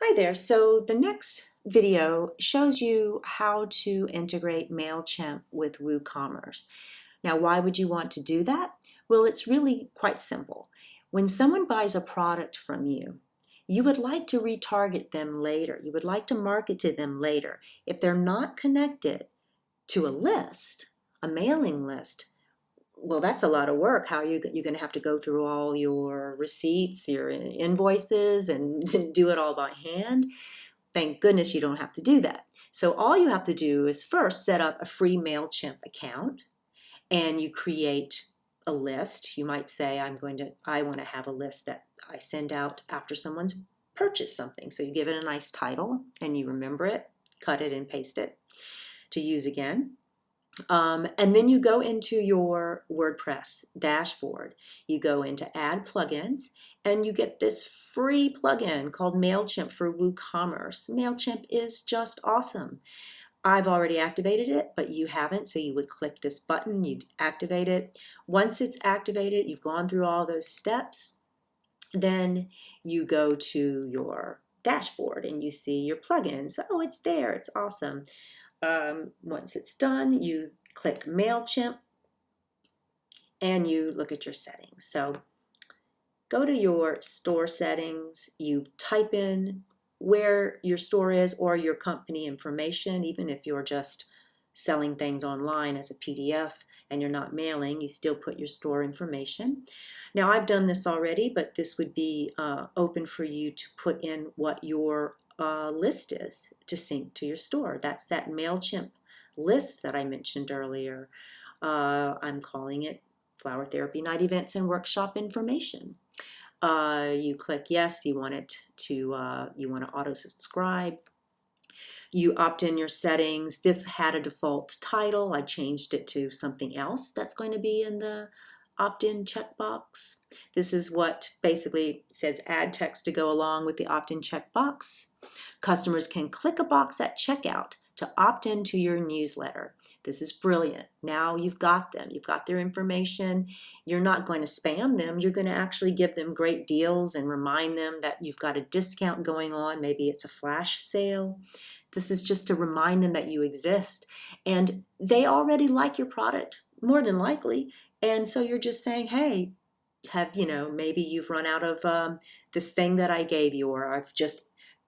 Hi there. So the next video shows you how to integrate MailChimp with WooCommerce. Now, why would you want to do that? Well, it's really quite simple. When someone buys a product from you, you would like to retarget them later. You would like to market to them later. If they're not connected to a list, a mailing list, well, that's a lot of work. How you're going to have to go through all your receipts, your invoices, and do it all by hand. Thank goodness you don't have to do that. So all you have to do is first set up a free MailChimp account and you create a list. You might say, I want to have a list that I send out after someone's purchased something. So you give it a nice title and you remember it, cut it and paste it to use again. And then you go into your WordPress dashboard. You go into Add Plugins, and you get this free plugin called MailChimp for WooCommerce. MailChimp is just awesome. I've already activated it, but you haven't, so you would click this button, you'd activate it. Once it's activated, you've gone through all those steps, then you go to your dashboard and you see your plugins. Oh, it's there, it's awesome. Once it's done, you click MailChimp and you look at your settings. So go to your store settings, you type in where your store is or your company information, even if you're just selling things online as a PDF and you're not mailing, you still put your store information. Now, I've done this already, but this would be open for you to put in what your list is to sync to your store. That's that MailChimp list that I mentioned earlier. I'm calling it Flower Therapy Night Events and Workshop Information. You click yes, you want to auto subscribe. You opt in your settings. This had a default title. I changed it to something else that's going to be in the opt-in checkbox. This is what basically says add text to go along with the opt-in checkbox. Customers can click a box at checkout to opt into your newsletter. This is brilliant. Now you've got them. You've got their information. You're not going to spam them. You're going to actually give them great deals and remind them that you've got a discount going on. Maybe it's a flash sale. This is just to remind them that you exist. And they already like your product, more than likely. And so you're just saying, hey, maybe you've run out of this thing that I gave you, or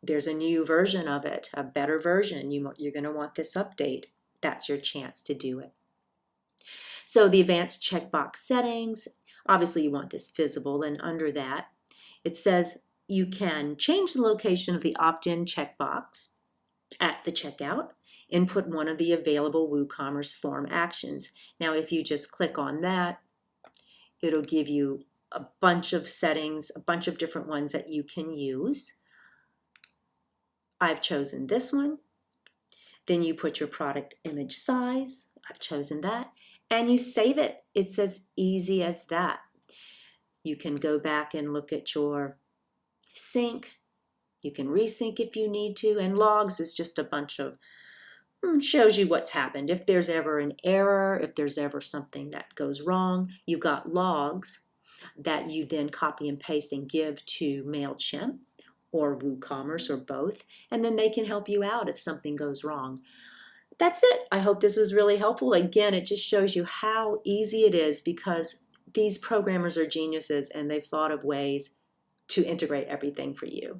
there's a new version of it, a better version. You're going to want this update. That's your chance to do it. So the advanced checkbox settings, obviously you want this visible, and under that, it says you can change the location of the opt-in checkbox at the checkout, input one of the available WooCommerce form actions. Now, if you just click on that, it'll give you a bunch of settings, a bunch of different ones that you can use. I've chosen this one. Then you put your product image size. I've chosen that. And you save it. It's as easy as that. You can go back and look at your sync. You can resync if you need to. And logs is just a bunch of, shows you what's happened. If there's ever an error, if there's ever something that goes wrong, you've got logs that you then copy and paste and give to MailChimp or WooCommerce or both, and then they can help you out if something goes wrong. That's it. I hope this was really helpful. Again, it just shows you how easy it is because these programmers are geniuses and they've thought of ways to integrate everything for you.